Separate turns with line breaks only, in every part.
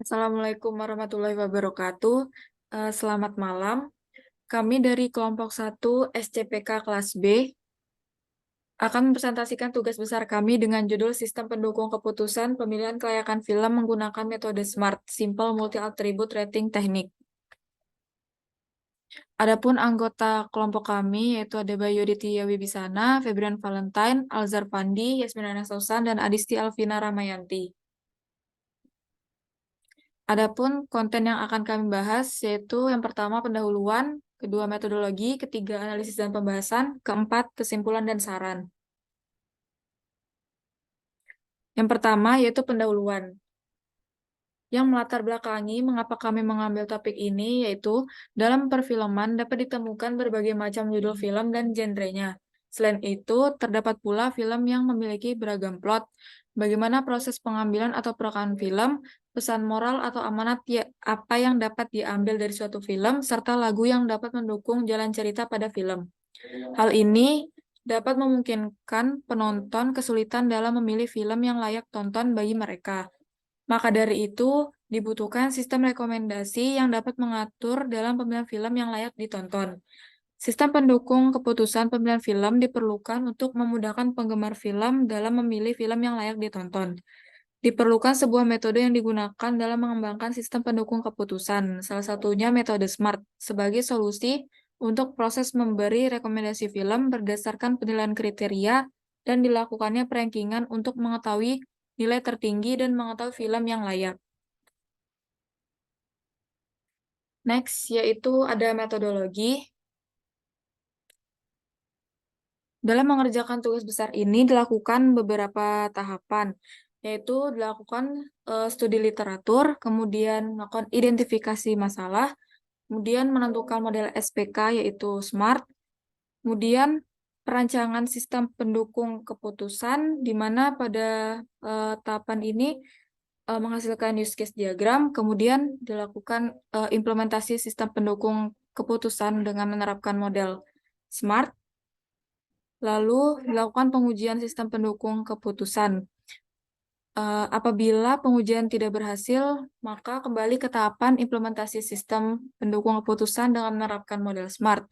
Assalamualaikum warahmatullahi wabarakatuh. Selamat malam. Kami dari kelompok 1 SCPK kelas B akan mempresentasikan tugas besar kami dengan judul Sistem Pendukung Keputusan Pemilihan Kelayakan Film menggunakan metode SMART, Simple Multi Attribute Rating Technique. Adapun anggota kelompok kami yaitu ada Bayu Ditya Wibisana, Febrian Valentine, Alzar Pandi, Yasmin Anastosan, dan Adisti Alvina Ramayanti. Adapun konten yang akan kami bahas yaitu yang pertama pendahuluan, kedua metodologi, ketiga analisis dan pembahasan, keempat kesimpulan dan saran. Yang pertama yaitu pendahuluan. Yang melatar belakangi mengapa kami mengambil topik ini yaitu dalam perfilman dapat ditemukan berbagai macam judul film dan genrenya. Selain itu, terdapat pula film yang memiliki beragam plot. Bagaimana proses pengambilan atau perekaman film, pesan moral atau amanat apa yang dapat diambil dari suatu film, serta lagu yang dapat mendukung jalan cerita pada film. Hal ini dapat memungkinkan penonton kesulitan dalam memilih film yang layak tonton bagi mereka. Maka dari itu, dibutuhkan sistem rekomendasi yang dapat mengatur dalam pemilihan film yang layak ditonton. Sistem pendukung keputusan pemilihan film diperlukan untuk memudahkan penggemar film dalam memilih film yang layak ditonton. Diperlukan sebuah metode yang digunakan dalam mengembangkan sistem pendukung keputusan, salah satunya metode SMART, sebagai solusi untuk proses memberi rekomendasi film berdasarkan penilaian kriteria dan dilakukannya perankingan untuk mengetahui nilai tertinggi dan mengetahui film yang layak. Next, yaitu ada metodologi. Dalam mengerjakan tugas besar ini dilakukan beberapa tahapan, yaitu dilakukan studi literatur, kemudian melakukan identifikasi masalah, kemudian menentukan model SPK yaitu SMART, kemudian perancangan sistem pendukung keputusan, di mana pada tahapan ini menghasilkan use case diagram, kemudian dilakukan implementasi sistem pendukung keputusan dengan menerapkan model SMART, lalu dilakukan pengujian sistem pendukung keputusan. Apabila pengujian tidak berhasil, maka kembali ke tahapan implementasi sistem pendukung keputusan dengan menerapkan model SMART.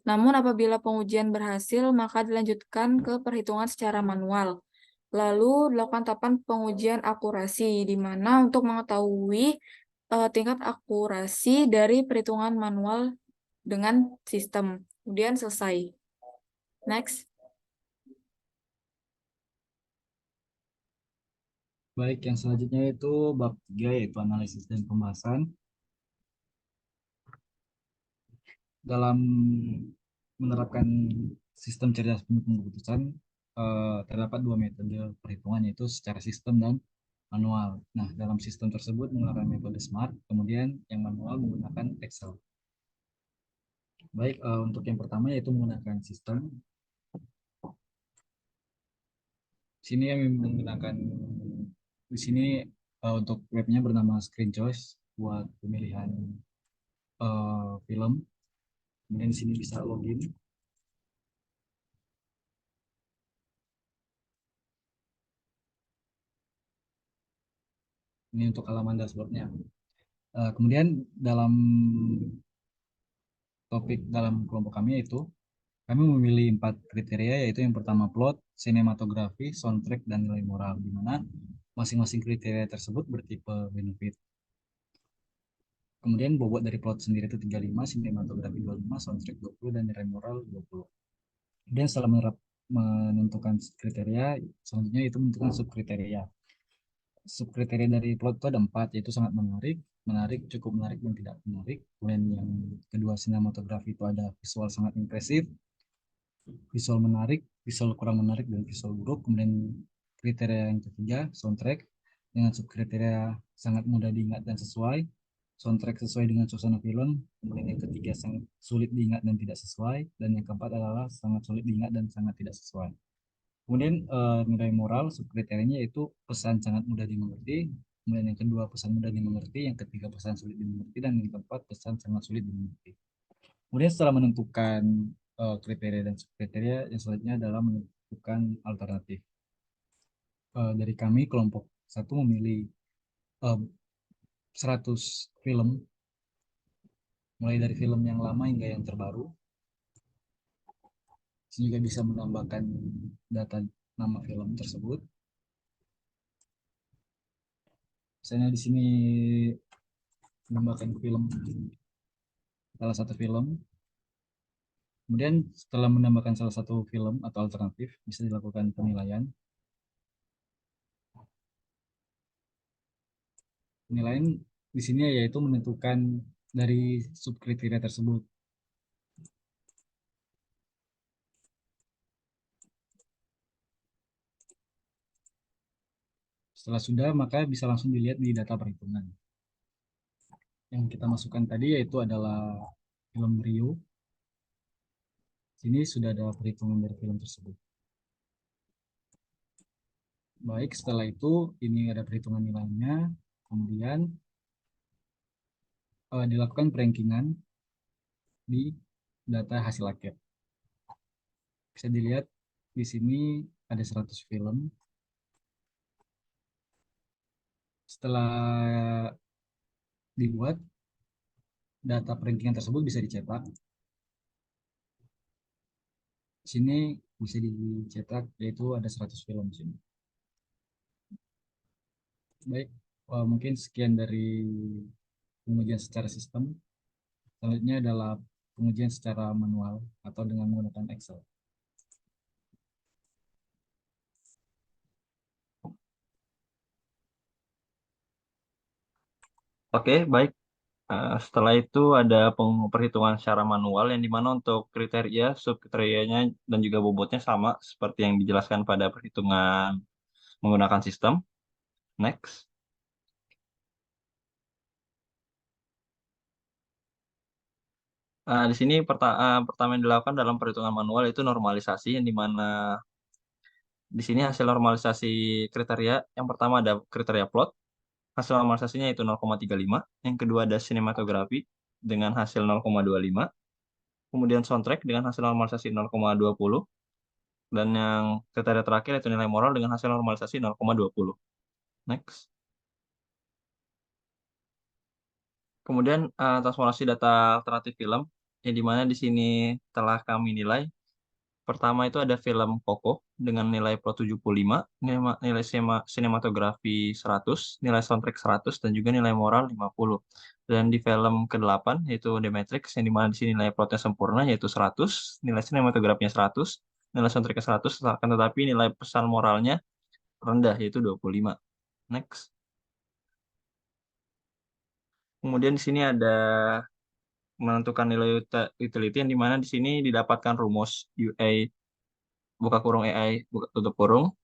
Namun apabila pengujian berhasil, maka dilanjutkan ke perhitungan secara manual. Lalu dilakukan tahapan pengujian akurasi, di mana untuk mengetahui tingkat akurasi dari perhitungan manual dengan sistem. Kemudian selesai. Next.
Baik, yang selanjutnya itu bab 3 yaitu analisis dan pembahasan. Dalam menerapkan sistem cerdas pendukung keputusan, terdapat dua metode perhitungan yaitu secara sistem dan manual. Nah, dalam sistem tersebut menggunakan metode SMART, kemudian yang manual menggunakan Excel. Baik, untuk yang pertama yaitu menggunakan sistem. Sini yang menggunakan di sini untuk webnya bernama Screen Choice buat pemilihan film. Kemudian di sini bisa login. Ini untuk halaman dashboardnya. Kemudian dalam topik dalam kelompok kami yaitu kami memilih 4 kriteria, yaitu yang pertama plot, sinematografi, soundtrack, dan nilai moral, di mana masing-masing kriteria tersebut bertipe benefit. Kemudian bobot dari plot sendiri itu 35, sinematografi 25, soundtrack 20, dan nilai moral 20. Kemudian setelah menentukan kriteria, selanjutnya itu menentukan subkriteria. Subkriteria dari plot itu ada 4, yaitu sangat menarik, menarik, cukup menarik, dan tidak menarik. Kemudian yang kedua sinematografi itu ada visual sangat impresif, visual menarik, visual kurang menarik, dan visual buruk. Kemudian kriteria yang ketiga soundtrack dengan subkriteria sangat mudah diingat dan sesuai, soundtrack sesuai dengan suasana film. Kemudian yang ketiga sangat sulit diingat dan tidak sesuai, dan yang keempat adalah sangat sulit diingat dan sangat tidak sesuai. Kemudian nilai moral subkriterianya yaitu pesan sangat mudah dimengerti, kemudian yang kedua pesan mudah dimengerti, yang ketiga pesan sulit dimengerti, dan yang keempat pesan sangat sulit dimengerti. Kemudian setelah menentukan kriteria dan subkriteria, yang selanjutnya adalah menentukan alternatif. Dari kami kelompok 1 memilih 100 film, mulai dari film yang lama hingga yang terbaru. Sini juga bisa menambahkan data nama film tersebut. Misalnya di sini menambahkan film, salah satu film. Kemudian setelah menambahkan salah satu film atau alternatif, bisa dilakukan penilaian. Penilaian di sini yaitu menentukan dari subkriteria tersebut. Setelah sudah, maka bisa langsung dilihat di data perhitungan. Yang kita masukkan tadi yaitu adalah film Rio. Sini sudah ada perhitungan dari film tersebut. Baik, setelah itu ini ada perhitungan nilainya. Kemudian dilakukan perankingan di data hasil akhir. Bisa dilihat di sini ada 100 film. Setelah dibuat, data perankingan tersebut bisa dicetak. Di sini bisa dicetak yaitu ada 100 film di sini. Baik, mungkin sekian dari pengujian secara sistem. Selanjutnya adalah pengujian secara manual atau dengan menggunakan Excel.
Oke, baik. Setelah itu ada perhitungan secara manual yang dimana untuk kriteria, subkriterianya, dan juga bobotnya sama seperti yang dijelaskan pada perhitungan menggunakan sistem. Next. Di sini pertama yang dilakukan dalam perhitungan manual itu normalisasi, yang dimana di sini hasil normalisasi kriteria yang pertama ada kriteria plot, hasil normalisasinya itu 0,35, yang kedua ada sinematografi dengan hasil 0,25, kemudian soundtrack dengan hasil normalisasi 0,20, dan yang kriteria terakhir itu nilai moral dengan hasil normalisasi 0,20. Next. Kemudian transformasi data alternatif film, yang dimana di sini telah kami nilai. Pertama itu ada film Coco dengan nilai plot 75, nilai sinematografi 100, nilai soundtrack 100, dan juga nilai moral 50. Dan di film ke-8 yaitu The Matrix, yang dimana di sini nilai plotnya sempurna yaitu 100, nilai sinematografinya 100, nilai soundtracknya 100, akan tetapi nilai pesan moralnya rendah yaitu 25. Next. Kemudian di sini ada menentukan nilai utility, yang dimana di sini didapatkan rumus UA buka kurung AI tutup kurung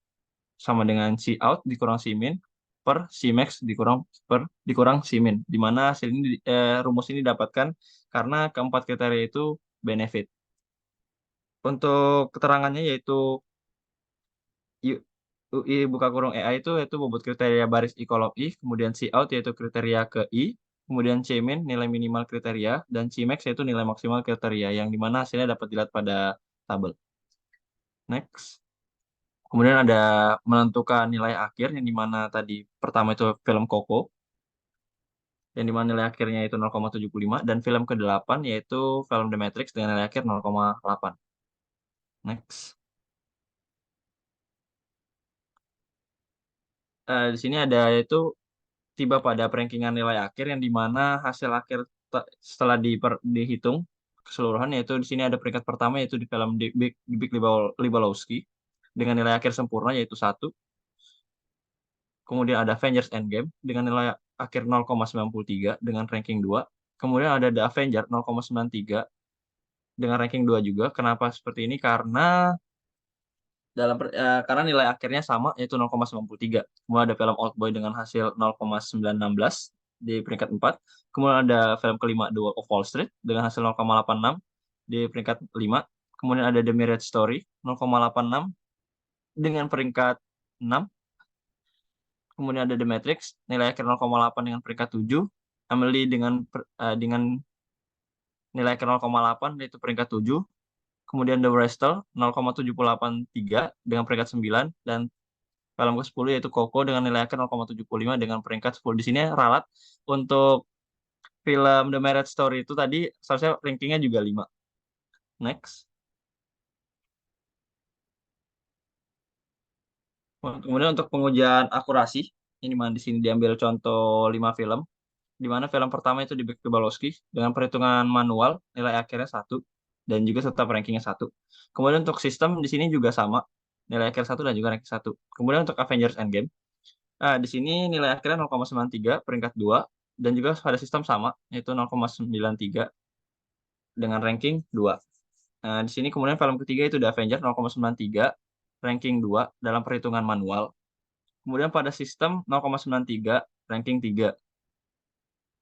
sama dengan C out dikurang C min per C max dikurang C min, di mana hasil ini rumus ini didapatkan karena keempat kriteria itu benefit. Untuk keterangannya yaitu UI buka kurung AI itu yaitu bobot kriteria baris I kolom I, kemudian C out yaitu kriteria ke I, kemudian C min nilai minimal kriteria, dan C max yaitu nilai maksimal kriteria, yang dimana hasilnya dapat dilihat pada tabel. Next. Kemudian ada menentukan nilai akhir, yang dimana tadi pertama itu film Coco, yang dimana nilai akhirnya itu 0,75, dan film ke-8 yaitu film The Matrix dengan nilai akhir 0,8. Next. Di sini ada yaitu tiba pada perankingan nilai akhir, yang dimana hasil akhir setelah dihitung keseluruhan yaitu di sini ada peringkat pertama yaitu di film The Big Lebowski dengan nilai akhir sempurna yaitu 1. Kemudian ada Avengers Endgame dengan nilai akhir 0,93 dengan ranking 2. Kemudian ada The Avenger 0,93 dengan ranking 2 juga. Kenapa seperti ini? Karena nilai akhirnya sama yaitu 0,93. Kemudian ada film Oldboy dengan hasil 0,916 di peringkat 4. Kemudian ada film kelima The Wolf of Wall Street dengan hasil 0,86 di peringkat 5. Kemudian ada The Marriage Story 0,86 dengan peringkat 6. Kemudian ada The Matrix, nilai akhir 0,8 dengan peringkat 7. Amelie dengan nilai akhir 0,8 yaitu peringkat 7. Kemudian The Wrestler 0,783 dengan peringkat 9. Dan film ke-10 yaitu Coco dengan nilai akhir 0,75 dengan peringkat 10. Di sini ralat untuk film The Marriage Story itu tadi seharusnya rankingnya juga 5. Next. Kemudian untuk pengujian akurasi, ini mana di sini diambil contoh 5 film, di mana film pertama itu di Big Lebowski dengan perhitungan manual, nilai akhirnya 1, dan juga tetap rankingnya 1. Kemudian untuk sistem di sini juga sama, nilai akhir 1 dan juga ranking 1. Kemudian untuk Avengers Endgame, di sini nilai akhirnya 0,93, peringkat 2, dan juga pada sistem sama, yaitu 0,93 dengan ranking 2. Nah, di sini kemudian film ketiga itu The Avengers 0,93, ranking 2 dalam perhitungan manual. Kemudian pada sistem 0,93, ranking 3.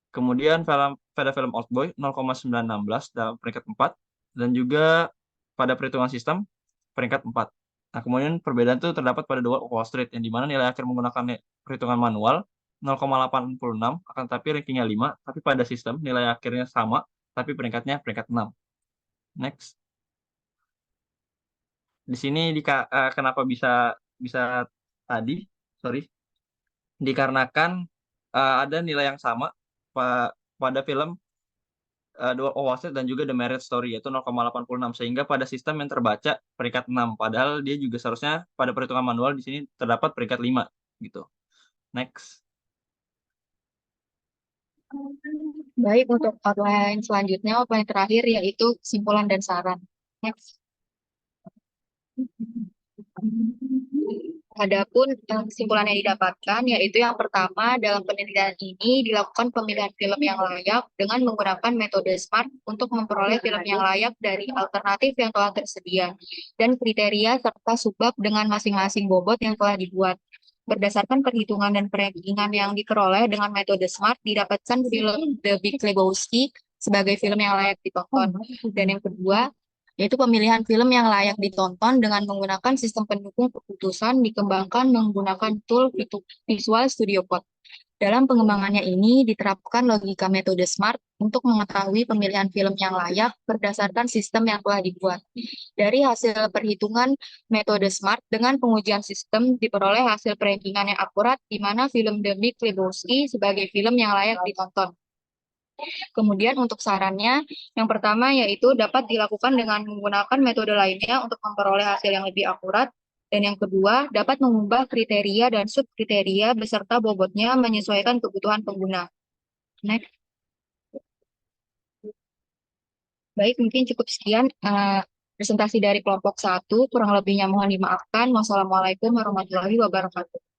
Kemudian pada film Oldboy 0,916 dalam peringkat 4 dan juga pada perhitungan sistem peringkat 4. Nah, kemudian perbedaan itu terdapat pada The Wolf of Wall Street yang dimana nilai akhir menggunakan perhitungan manual 0,86 akan tapi rankingnya 5, tapi pada sistem nilai akhirnya sama tapi peringkatnya peringkat 6. Next. Di sini kenapa bisa bisa tadi, sorry, dikarenakan ada nilai yang sama pada film The Wolf of Wall Street dan juga The Marriage Story yaitu 0,86 sehingga pada sistem yang terbaca peringkat 6 padahal dia juga seharusnya pada perhitungan manual di sini terdapat peringkat 5 gitu. Next.
Baik, untuk outline selanjutnya, outline terakhir yaitu kesimpulan dan saran. Next. Adapun kesimpulan yang didapatkan yaitu yang pertama, dalam penelitian ini dilakukan pemilihan film yang layak dengan menggunakan metode SMART untuk memperoleh film yang layak dari alternatif yang telah tersedia dan kriteria serta subbab dengan masing-masing bobot yang telah dibuat. Berdasarkan perhitungan dan perankingan yang diperoleh dengan metode SMART, didapatkan film The Big Lebowski sebagai film yang layak ditonton. Dan yang kedua, yaitu pemilihan film yang layak ditonton dengan menggunakan sistem pendukung keputusan dikembangkan menggunakan tool Visual Studio Code. Dalam pengembangannya ini diterapkan logika metode SMART untuk mengetahui pemilihan film yang layak berdasarkan sistem yang telah dibuat. Dari hasil perhitungan metode SMART dengan pengujian sistem diperoleh hasil perankingan yang akurat di mana film The Big Lebowski sebagai film yang layak ditonton. Kemudian untuk sarannya, yang pertama yaitu dapat dilakukan dengan menggunakan metode lainnya untuk memperoleh hasil yang lebih akurat. Dan yang kedua, dapat mengubah kriteria dan subkriteria beserta bobotnya menyesuaikan kebutuhan pengguna. Next. Baik, mungkin cukup sekian presentasi dari kelompok 1. Kurang lebihnya mohon dimaafkan. Wassalamualaikum warahmatullahi wabarakatuh.